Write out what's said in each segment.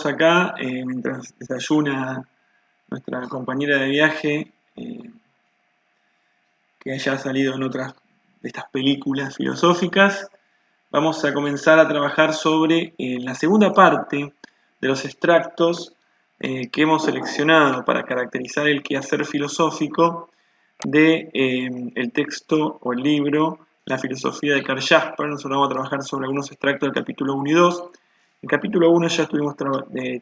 acá mientras desayuna nuestra compañera de viaje, que haya salido en otras de estas películas filosóficas. Vamos a comenzar a trabajar sobre la segunda parte de los extractos que hemos seleccionado para caracterizar el quehacer filosófico de el texto o el libro La filosofía de Karl Jasper. Nosotros vamos a trabajar sobre algunos extractos del capítulo 1 y 2. El capítulo 1 ya estuvimos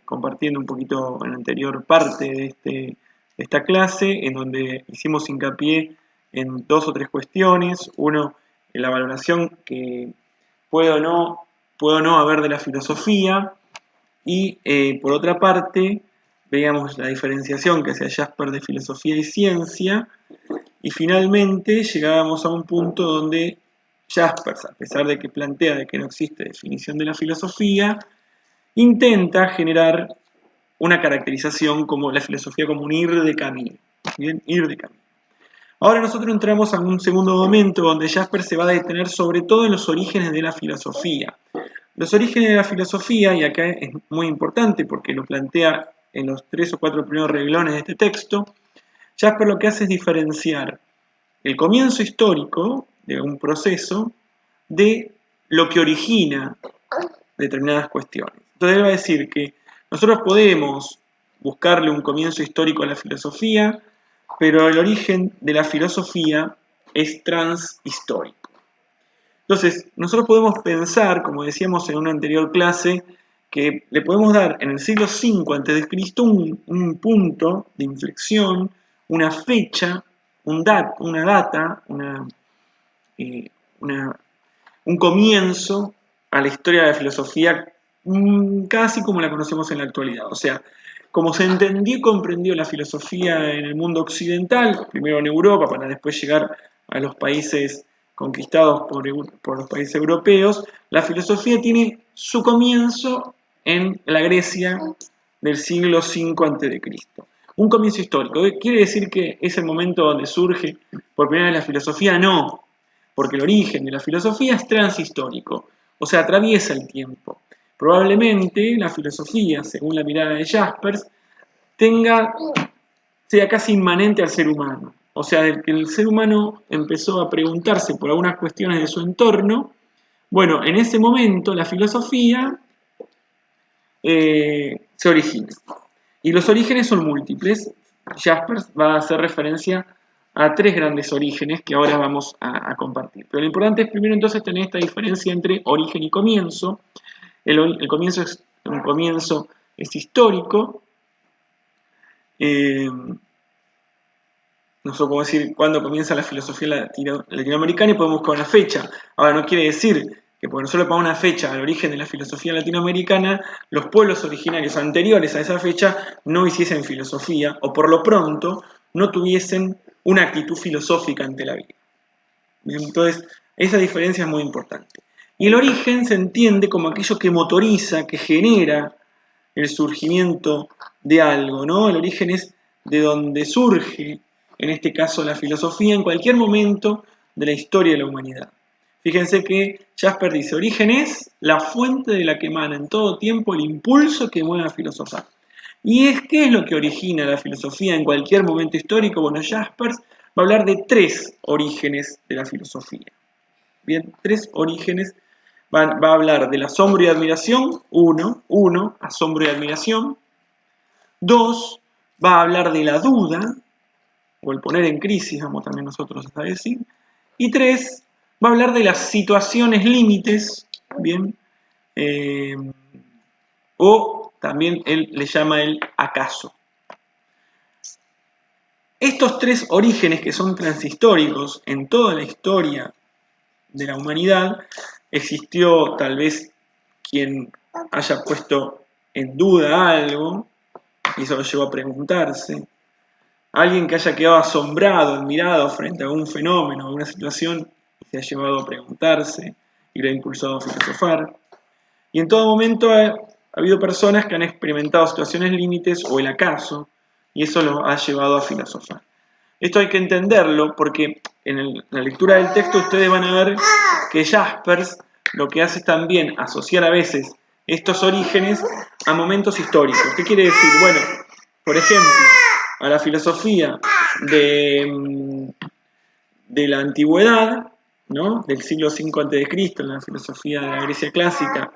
compartiendo un poquito en la anterior parte de esta clase, en donde hicimos hincapié en 2 o 3 cuestiones. Uno, en la valoración que puede o no haber de la filosofía, y por otra parte veíamos la diferenciación que hacía Jasper de filosofía y ciencia, y finalmente llegábamos a un punto donde Jaspers, a pesar de que plantea de que no existe definición de la filosofía, intenta generar una caracterización como la filosofía como un ir de camino. Bien, ir de camino. Ahora nosotros entramos a un segundo momento donde Jasper se va a detener sobre todo en los orígenes de la filosofía. Los orígenes de la filosofía, y acá es muy importante porque lo plantea en los 3 o 4 primeros renglones de este texto, Jasper lo que hace es diferenciar el comienzo histórico de un proceso de lo que origina determinadas cuestiones. Entonces él va a decir que nosotros podemos buscarle un comienzo histórico a la filosofía, pero el origen de la filosofía es transhistórico. Entonces, nosotros podemos pensar, como decíamos en una anterior clase, que le podemos dar en el siglo V a.C. un punto de inflexión, una fecha, una data, un comienzo a la historia de la filosofía casi como la conocemos en la actualidad. O sea, como se entendió y comprendió la filosofía en el mundo occidental, primero en Europa para después llegar a los países conquistados por los países europeos, la filosofía tiene su comienzo en la Grecia del siglo V a.C. Un comienzo histórico. ¿Quiere decir que es el momento donde surge por primera vez la filosofía? No, porque el origen de la filosofía es transhistórico, o sea, atraviesa el tiempo. Probablemente la filosofía, según la mirada de Jaspers, sea casi inmanente al ser humano. O sea, desde que el ser humano empezó a preguntarse por algunas cuestiones de su entorno, bueno, en ese momento la filosofía se origina. Y los orígenes son múltiples. Jaspers va a hacer referencia a 3 grandes orígenes que ahora vamos a compartir. Pero lo importante es primero entonces tener esta diferencia entre origen y comienzo. El comienzo es histórico. Nosotros podemos decir cuándo comienza la filosofía latinoamericana y podemos buscar una fecha. Ahora, no quiere decir que porque nosotros le pongamos una fecha al origen de la filosofía latinoamericana, los pueblos originarios anteriores a esa fecha no hiciesen filosofía, o por lo pronto no tuviesen una actitud filosófica ante la vida. Bien, entonces, esa diferencia es muy importante. Y el origen se entiende como aquello que motoriza, que genera el surgimiento de algo, ¿no? El origen es de donde surge, en este caso, la filosofía en cualquier momento de la historia de la humanidad. Fíjense que Jasper dice, origen es la fuente de la que emana en todo tiempo el impulso que mueve a filosofar. ¿Y qué es lo que origina la filosofía en cualquier momento histórico? Bueno, Jasper va a hablar de 3 orígenes de la filosofía. Bien, 3 orígenes. Va a hablar del asombro y admiración, uno, asombro y admiración. 2, va a hablar de la duda, o el poner en crisis, vamos también nosotros a decir. Y 3, va a hablar de las situaciones límites, bien, o también él le llama el acaso. Estos 3 orígenes que son transhistóricos en toda la historia de la humanidad, existió tal vez quien haya puesto en duda algo, y eso lo llevó a preguntarse. Alguien que haya quedado asombrado, admirado frente a algún fenómeno, a alguna situación, y se ha llevado a preguntarse y lo ha impulsado a filosofar. Y en todo momento ha habido personas que han experimentado situaciones límites o el acaso, y eso los ha llevado a filosofar. Esto hay que entenderlo porque en la lectura del texto ustedes van a ver que Jaspers lo que hace es también asociar a veces estos orígenes a momentos históricos. ¿Qué quiere decir? Bueno, por ejemplo, a la filosofía de la antigüedad, ¿no? Del siglo V a.C., en la filosofía de la Grecia clásica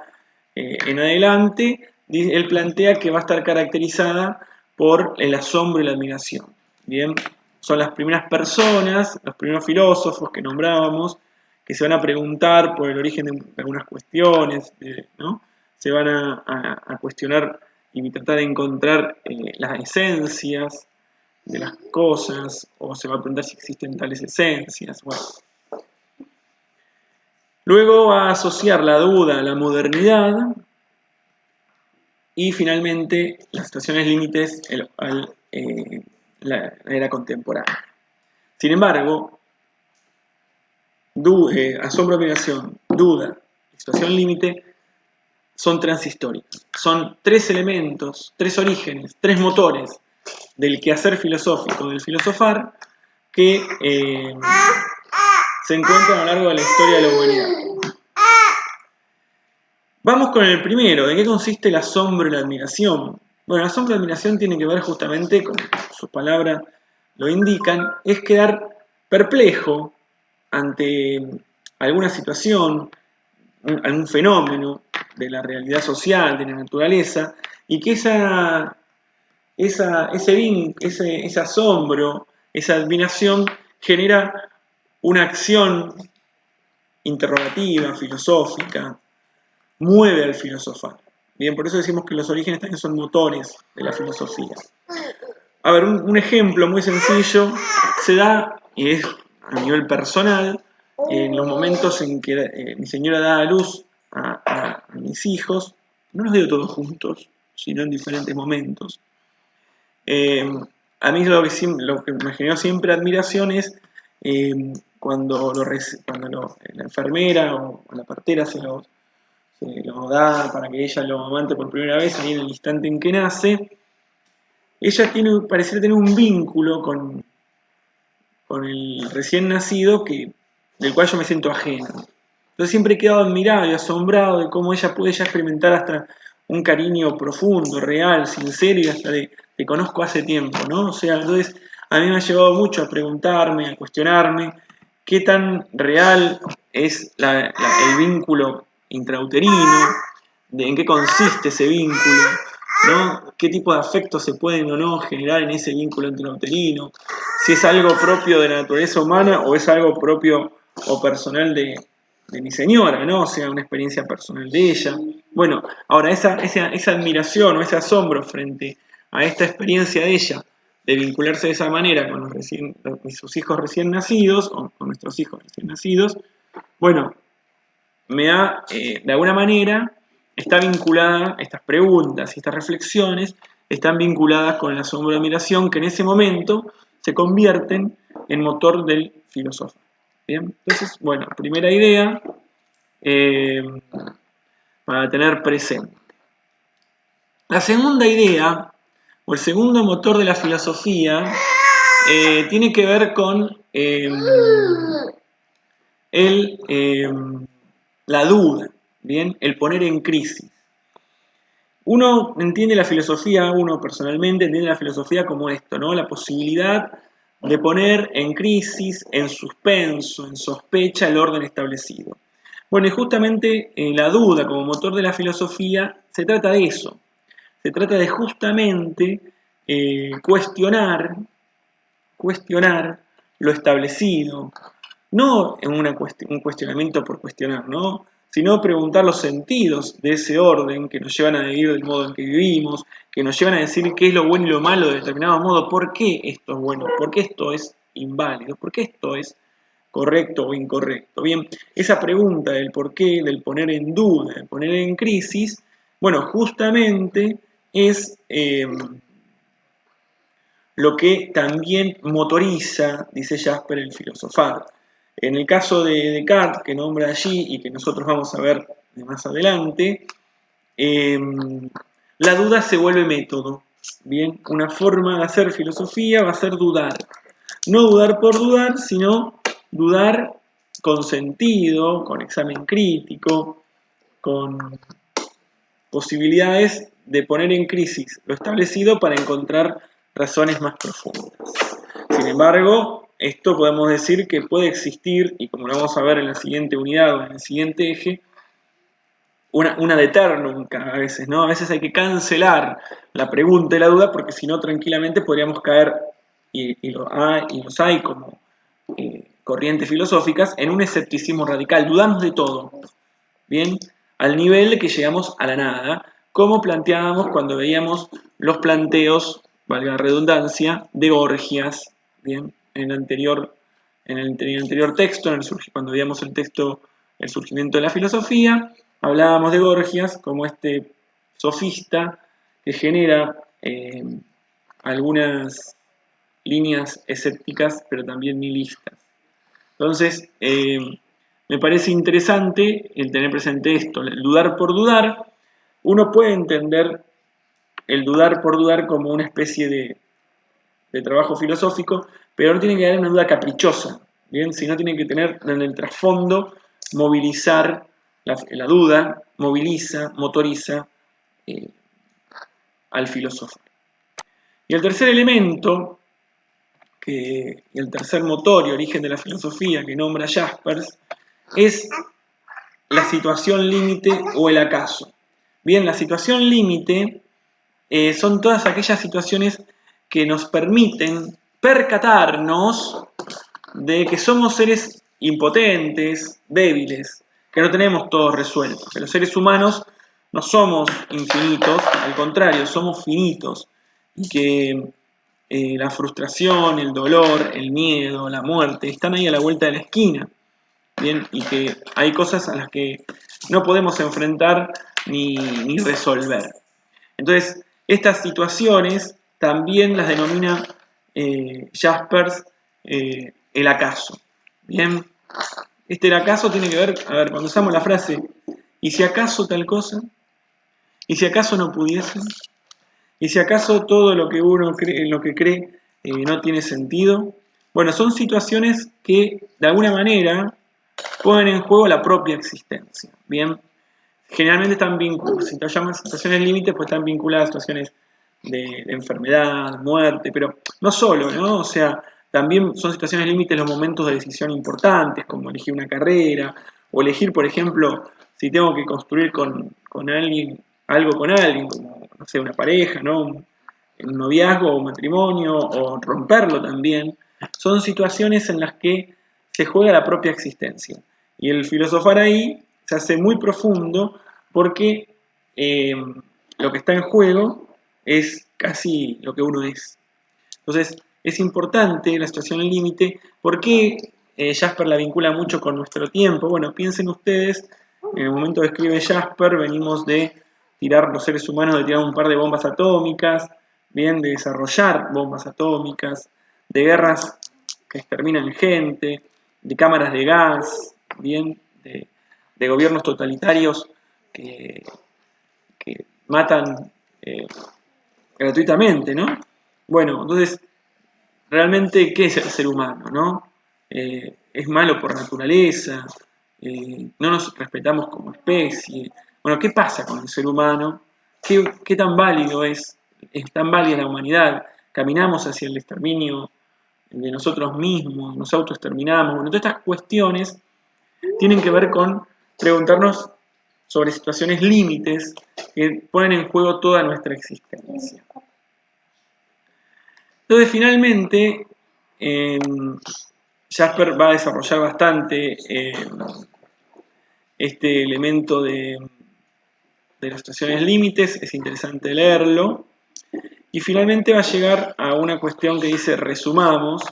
en adelante, él plantea que va a estar caracterizada por el asombro y la admiración. Bien, son las primeras personas, los primeros filósofos que nombrábamos, que se van a preguntar por el origen de algunas cuestiones, ¿no? Se van a cuestionar y tratar de encontrar las esencias de las cosas, o se va a preguntar si existen tales esencias. Bueno. Luego va a asociar la duda a la modernidad y finalmente las situaciones límites a la era contemporánea. Sin embargo, asombro, admiración, duda y situación límite son transhistóricos. Son tres elementos, tres orígenes, tres motores del quehacer filosófico, del filosofar, que se encuentran a lo largo de la historia de la humanidad. Vamos con el primero. ¿De qué consiste el asombro y la admiración? Bueno, el asombro y la admiración tienen que ver justamente, como sus palabras lo indican, es quedar perplejo ante alguna situación, algún fenómeno de la realidad social, de la naturaleza, y que ese asombro, esa admiración genera una acción interrogativa, filosófica, mueve al filosofar. Bien, por eso decimos que los orígenes también son motores de la filosofía. A ver, un ejemplo muy sencillo se da, y es a nivel personal, en los momentos en que mi señora da a luz a mis hijos. No los veo todos juntos, sino en diferentes momentos. A mí lo que me generó siempre admiración es cuando la enfermera o la partera se lo da para que ella lo amante por primera vez, ahí en el instante en que nace. Ella pareciera tener un vínculo con el recién nacido del cual yo me siento ajeno. Entonces siempre he quedado admirado y asombrado de cómo ella puede ya experimentar hasta un cariño profundo, real, sincero, y hasta te conozco hace tiempo, ¿no? O sea, entonces a mí me ha llevado mucho a preguntarme, a cuestionarme qué tan real es el vínculo intrauterino, en qué consiste ese vínculo, ¿no? ¿Qué tipo de afectos se pueden o no generar en ese vínculo intrauterino? Si es algo propio de la naturaleza humana o es algo propio o personal de mi señora, ¿no? O sea, una experiencia personal de ella. Bueno, ahora esa admiración o ese asombro frente a esta experiencia de ella, de vincularse de esa manera con sus hijos recién nacidos, o con nuestros hijos recién nacidos, bueno, de alguna manera, está vinculada, estas preguntas y estas reflexiones, están vinculadas con el asombro y admiración que en ese momento se convierten en motor del filósofo. Bien, entonces, bueno, primera idea para tener presente. La segunda idea, o el segundo motor de la filosofía, tiene que ver con la duda, ¿bien? El poner en crisis. Uno entiende la filosofía, uno personalmente entiende la filosofía como esto, ¿no? La posibilidad de poner en crisis, en suspenso, en sospecha el orden establecido. Bueno, y justamente la duda como motor de la filosofía se trata de eso. Se trata de justamente cuestionar lo establecido, no en un cuestionamiento por cuestionar, ¿no? Sino preguntar los sentidos de ese orden que nos llevan a vivir del modo en que vivimos, que nos llevan a decir qué es lo bueno y lo malo de determinado modo, por qué esto es bueno, por qué esto es inválido, por qué esto es correcto o incorrecto. Bien, esa pregunta del por qué, del poner en duda, del poner en crisis, bueno, justamente es lo que también motoriza, dice Jasper, el filosofar. En el caso de Descartes, que nombra allí y que nosotros vamos a ver más adelante, la duda se vuelve método. Bien, una forma de hacer filosofía va a ser dudar. No dudar por dudar, sino dudar con sentido, con examen crítico, con posibilidades de poner en crisis lo establecido para encontrar razones más profundas. Sin embargo, esto podemos decir que puede existir, y como lo vamos a ver en la siguiente unidad o en el siguiente eje, una de eternum a veces, ¿no? A veces hay que cancelar la pregunta y la duda porque si no tranquilamente podríamos caer, y los hay como corrientes filosóficas, en un escepticismo radical. Dudamos de todo, ¿bien? Al nivel de que llegamos a la nada, como planteábamos cuando veíamos los planteos, valga la redundancia, de Gorgias, ¿bien? En el anterior texto, cuando veíamos el texto El surgimiento de la filosofía, hablábamos de Gorgias como este sofista que genera algunas líneas escépticas, pero también nihilistas. Entonces, me parece interesante el tener presente esto, el dudar por dudar. Uno puede entender el dudar por dudar como una especie de trabajo filosófico, pero no tiene que haber una duda caprichosa, ¿bien? Sino tiene que tener en el trasfondo movilizar la duda, motoriza al filósofo. Y el tercer elemento, y el tercer motor y origen de la filosofía que nombra Jaspers, es la situación límite o el acaso. Bien, la situación límite son todas aquellas situaciones que nos permiten percatarnos de que somos seres impotentes, débiles, que no tenemos todo resuelto, que los seres humanos no somos infinitos, al contrario, somos finitos, y que la frustración, el dolor, el miedo, la muerte, están ahí a la vuelta de la esquina, ¿bien? Y que hay cosas a las que no podemos enfrentar ni resolver. Entonces, estas situaciones también las denomina Jaspers el acaso. Bien, el acaso tiene que ver, a ver, cuando usamos la frase, ¿y si acaso tal cosa? ¿Y si acaso no pudiese? ¿Y si acaso todo lo que uno cree, en lo que cree no tiene sentido? Bueno, son situaciones que de alguna manera ponen en juego la propia existencia. Bien, generalmente están vinculadas, si te llaman situaciones límites, pues están vinculadas a situaciones de enfermedad, muerte, pero no solo, ¿no? O sea, también son situaciones límites los momentos de decisión importantes, como elegir una carrera, o elegir, por ejemplo, si tengo que construir con alguien, algo con alguien, como, no sé, una pareja, ¿no? Un noviazgo o un matrimonio, o romperlo también. Son situaciones en las que se juega la propia existencia. Y el filosofar ahí se hace muy profundo porque lo que está en juego es casi lo que uno es. Entonces, es importante la situación límite. ¿Por qué Jasper la vincula mucho con nuestro tiempo? Bueno, piensen ustedes, en el momento que escribe Jasper, venimos de tirar los seres humanos, de tirar un par de bombas atómicas, bien, de desarrollar bombas atómicas, de guerras que exterminan gente, de cámaras de gas, bien, de gobiernos totalitarios que matan gratuitamente, ¿no? Bueno, entonces, realmente, ¿qué es el ser humano, no? Es malo por naturaleza, no nos respetamos como especie. Bueno, ¿qué pasa con el ser humano? ¿Qué tan válido es? ¿Es tan válida la humanidad? ¿Caminamos hacia el exterminio de nosotros mismos? ¿Nos autoexterminamos? Bueno, todas estas cuestiones tienen que ver con preguntarnos sobre situaciones límites que ponen en juego toda nuestra existencia. Entonces, finalmente, Jasper va a desarrollar bastante este elemento de las situaciones límites, es interesante leerlo, y finalmente va a llegar a una cuestión que dice resumamos.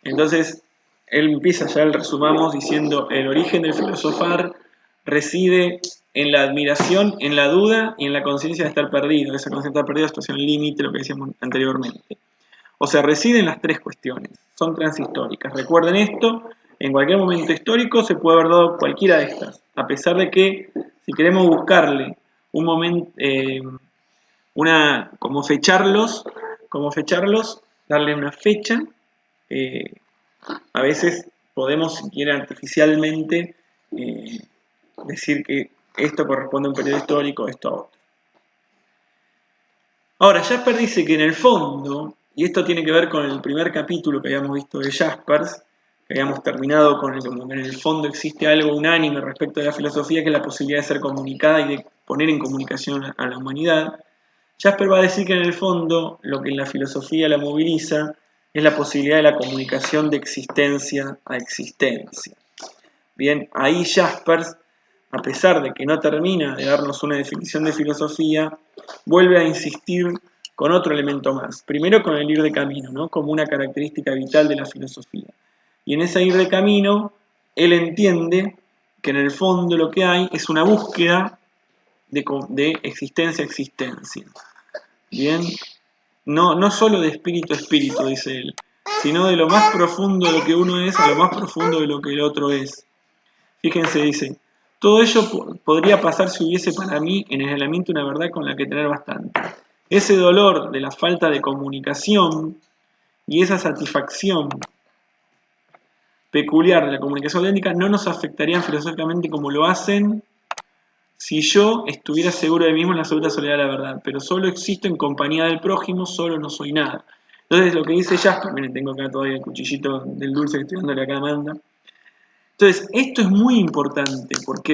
Entonces, él empieza ya el resumamos diciendo: el origen del filosofar reside en la admiración, en la duda y en la conciencia de estar perdido. Esa conciencia de estar perdido es situación límite, lo que decíamos anteriormente. O sea, residen las tres cuestiones, son transhistóricas. Recuerden esto, en cualquier momento histórico se puede haber dado cualquiera de estas, a pesar de que si queremos buscarle un momento, como fecharlos, darle una fecha, a veces podemos, si quieren artificialmente, decir que esto corresponde a un periodo histórico, esto a otro. Ahora, Jasper dice que en el fondo, y esto tiene que ver con el primer capítulo que habíamos visto de Jaspers, que habíamos terminado con el que en el fondo existe algo unánime respecto de la filosofía, que es la posibilidad de ser comunicada y de poner en comunicación a la humanidad. Jasper va a decir que en el fondo lo que en la filosofía la moviliza es la posibilidad de la comunicación de existencia a existencia. Bien, ahí Jaspers, a pesar de que no termina de darnos una definición de filosofía, vuelve a insistir con otro elemento más. Primero con el ir de camino, ¿no? Como una característica vital de la filosofía. Y en ese ir de camino, él entiende que en el fondo lo que hay es una búsqueda de existencia a existencia. Bien, no solo de espíritu a espíritu, dice él, sino de lo más profundo de lo que uno es a lo más profundo de lo que el otro es. Fíjense, dice, todo ello podría pasar si hubiese para mí en el aislamiento una verdad con la que tener bastante. Ese dolor de la falta de comunicación y esa satisfacción peculiar de la comunicación auténtica no nos afectarían filosóficamente como lo hacen si yo estuviera seguro de mí mismo en la absoluta soledad de la verdad, pero solo existo en compañía del prójimo, solo no soy nada. Entonces lo que dice Jasper, miren, tengo acá todavía el cuchillito del dulce que estoy dándole acá a Amanda. Entonces, esto es muy importante, porque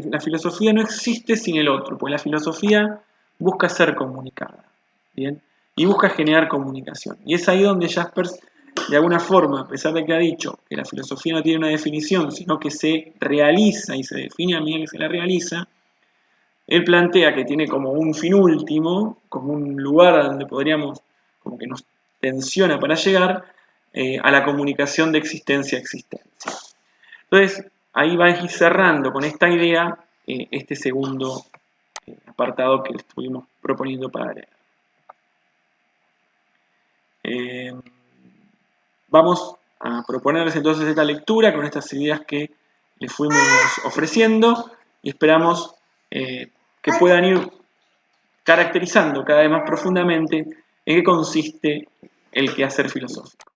la filosofía no existe sin el otro, pues la filosofía busca ser comunicada, ¿bien? Y busca generar comunicación. Y es ahí donde Jaspers, de alguna forma, a pesar de que ha dicho que la filosofía no tiene una definición, sino que se realiza y se define a medida que se la realiza, él plantea que tiene como un fin último, como un lugar a donde podríamos, como que nos tensiona para llegar a la comunicación de existencia a existencia. Entonces, ahí va a ir cerrando con esta idea este segundo apartado que estuvimos proponiendo para leer. Vamos a proponerles entonces esta lectura con estas ideas que les fuimos ofreciendo y esperamos que puedan ir caracterizando cada vez más profundamente en qué consiste el quehacer filosófico.